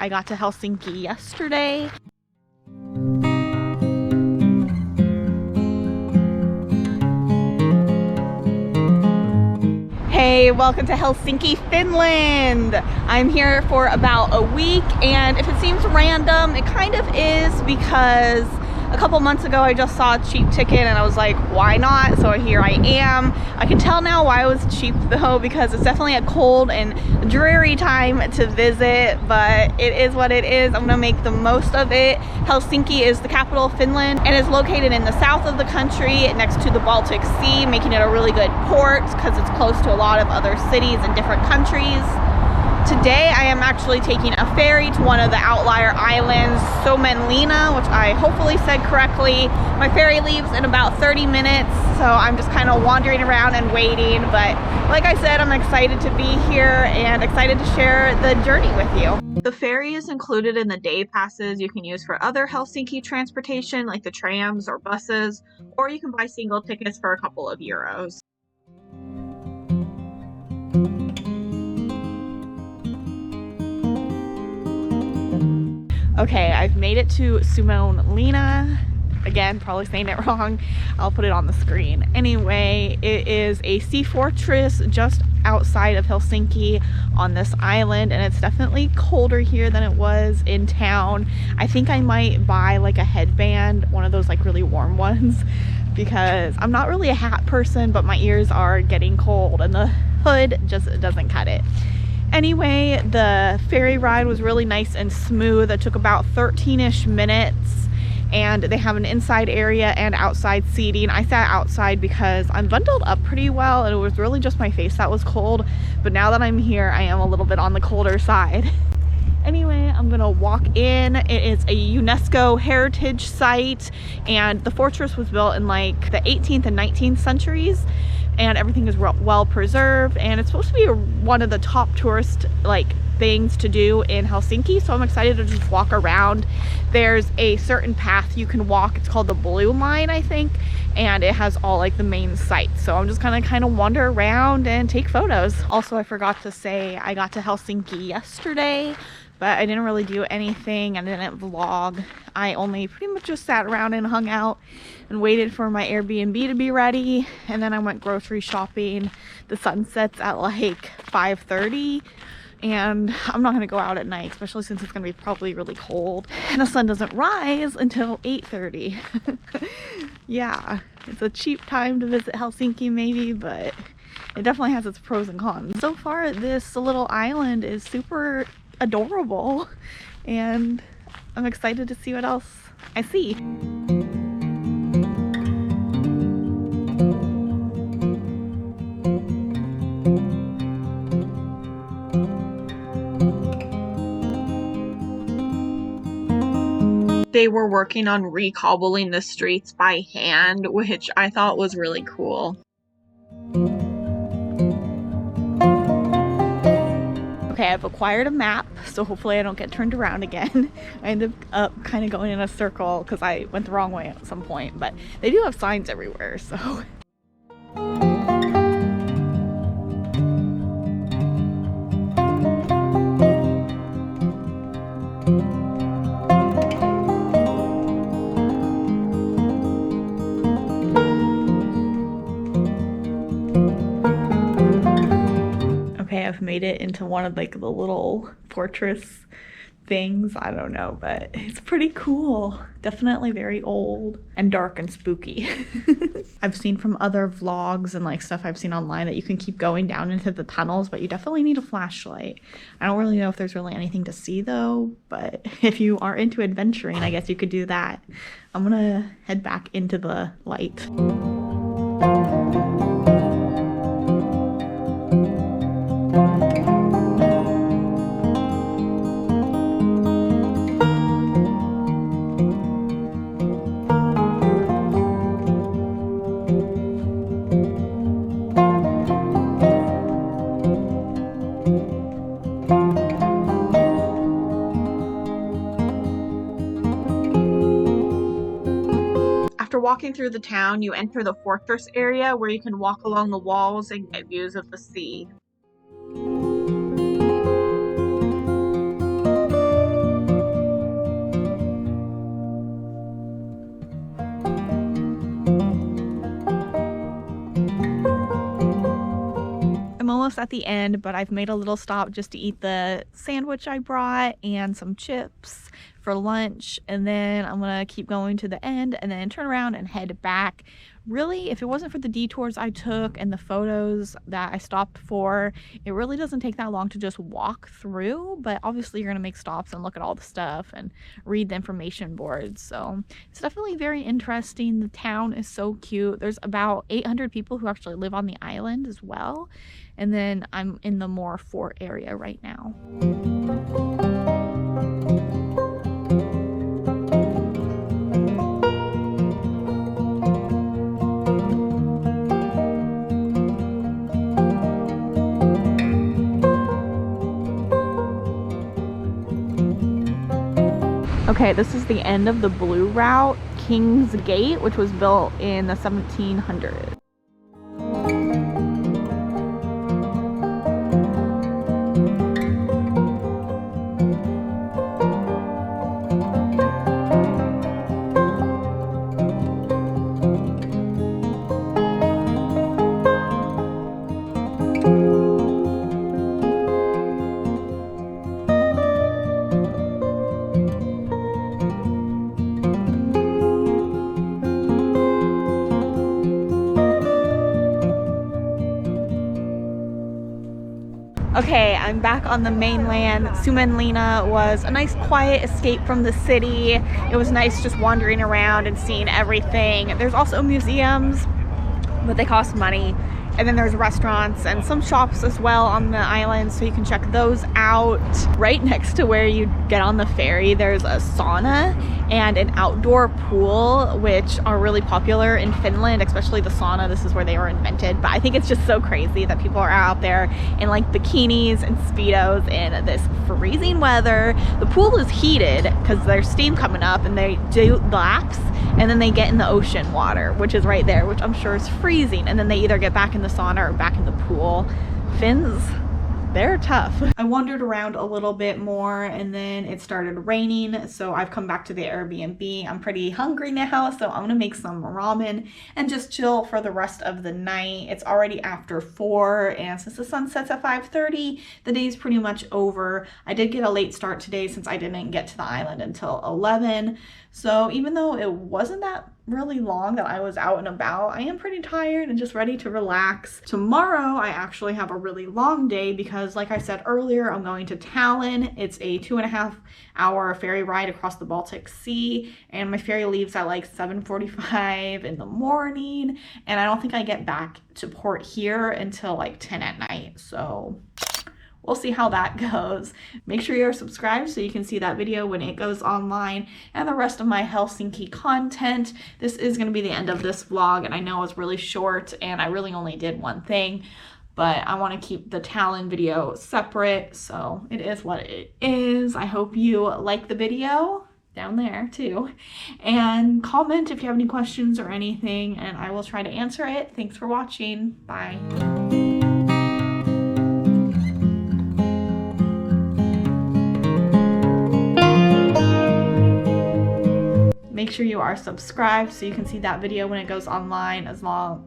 I got to Helsinki yesterday. Hey, welcome to Helsinki, Finland. I'm here for about a week, and if it seems random, it kind of is, because a couple months ago I just saw a cheap ticket and I was like, why not? So here I am. I can tell now why it was cheap though, because it's definitely a cold and dreary time to visit, but it is what it is. I'm gonna make the most of it. Helsinki is the capital of Finland and is located in the south of the country next to the Baltic Sea, making it a really good port because it's close to a lot of other cities in different countries. Today I am actually taking a ferry to one of the outlier islands, Suomenlinna, which I hopefully said correctly. My ferry leaves in about 30 minutes, so I'm just kind of wandering around and waiting. But like I said, I'm excited to be here and excited to share the journey with you. The ferry is included in the day passes you can use for other Helsinki transportation, like the trams or buses, or you can buy single tickets for a couple of euros. Okay, I've made it to Suomenlinna. Again, probably saying it wrong. I'll put it on the screen. Anyway, it is a sea fortress just outside of Helsinki on this island, and it's definitely colder here than it was in town. I think I might buy like a headband, one of those like really warm ones, because I'm not really a hat person, but my ears are getting cold and the hood just doesn't cut it. Anyway, the ferry ride was really nice and smooth. It took about 13-ish minutes, and they have an inside area and outside seating. I sat outside because I'm bundled up pretty well, and it was really just my face that was cold. But now that I'm here, I am a little bit on the colder side. Anyway, I'm gonna walk in. It is a UNESCO heritage site, and the fortress was built in like the 18th and 19th centuries, and everything is well preserved, and it's supposed to be one of the top tourist things to do in Helsinki, so I'm excited to just walk around. There's a certain path you can walk. It's called the Blue Line, I think, and it has all like the main sites, so I'm just gonna kind of wander around and take photos. Also, I forgot to say I got to Helsinki yesterday, but I didn't really do anything. I didn't vlog. I only pretty much just sat around and hung out and waited for my Airbnb to be ready, and then I went grocery shopping. The sun sets at like 5:30, and I'm not gonna go out at night, especially since it's gonna be probably really cold, and the sun doesn't rise until 8:30. Yeah, it's a cheap time to visit Helsinki maybe, but it definitely has its pros and cons. So far, this little island is super adorable, and I'm excited to see what else I see. They were working on recobbling the streets by hand, which I thought was really cool. Okay, I've acquired a map, so hopefully I don't get turned around again. I ended up kind of going in a circle because I went the wrong way at some point, but they do have signs everywhere, so. Okay, I've made it into one of like the little fortress things. I don't know, but it's pretty cool. Definitely very old and dark and spooky. I've seen from other vlogs and like stuff I've seen online that you can keep going down into the tunnels, but you definitely need a flashlight. I don't really know if there's really anything to see though, but if you are into adventuring, I guess you could do that. I'm gonna head back into the light. After walking through the town, you enter the fortress area where you can walk along the walls and get views of the sea. almost at the end, but I've made a little stop just to eat the sandwich I brought and some chips for lunch, and then I'm gonna keep going to the end and then turn around and head back. Really, if it wasn't for the detours I took and the photos that I stopped for, it really doesn't take that long to just walk through, but obviously you're gonna make stops and look at all the stuff and read the information boards. So it's definitely very interesting. The town is so cute. There's about 800 people who actually live on the island as well, and then I'm in the more fort area right now. Okay, this is the end of the blue route, King's Gate, which was built in the 1700s. Okay, I'm back on the mainland. Suomenlinna was a nice quiet escape from the city. It was nice just wandering around and seeing everything. There's also museums, but they cost money. And then there's restaurants and some shops as well on the island, so you can check those out. Right next to where you get on the ferry, there's a sauna and an outdoor pool, which are really popular in Finland, especially the sauna. This is where they were invented. But I think it's just so crazy that people are out there in like bikinis and Speedos in this freezing weather. The pool is heated because there's steam coming up, and they do laps, and then they get in the ocean water, which is right there, which I'm sure is freezing. And then they either get back in the sauna or back in the pool. Finns, they're tough. I wandered around a little bit more, and then it started raining, so I've come back to the Airbnb. I'm pretty hungry now, so I'm gonna make some ramen and just chill for the rest of the night. It's already after 4, and since the sun sets at 5:30, the day's pretty much over. I did get a late start today since I didn't get to the island until 11. So even though it wasn't that really long that I was out and about, I am pretty tired and just ready to relax. Tomorrow, I actually have a really long day because, like I said earlier, I'm going to Tallinn. It's a 2.5-hour ferry ride across the Baltic Sea, and my ferry leaves at like 7:45 in the morning, and I don't think I get back to port here until like 10 at night. So we'll see how that goes. Make sure you're subscribed so you can see that video when it goes online and the rest of my Helsinki content. This is going to be the end of this vlog, and I know it's really short and I really only did one thing, but I want to keep the Tallinn video separate, so it is what it is. I hope you like the video down there too, and comment if you have any questions or anything, and I will try to answer it. Thanks for watching. Bye. Make sure you are subscribed so you can see that video when it goes online as long.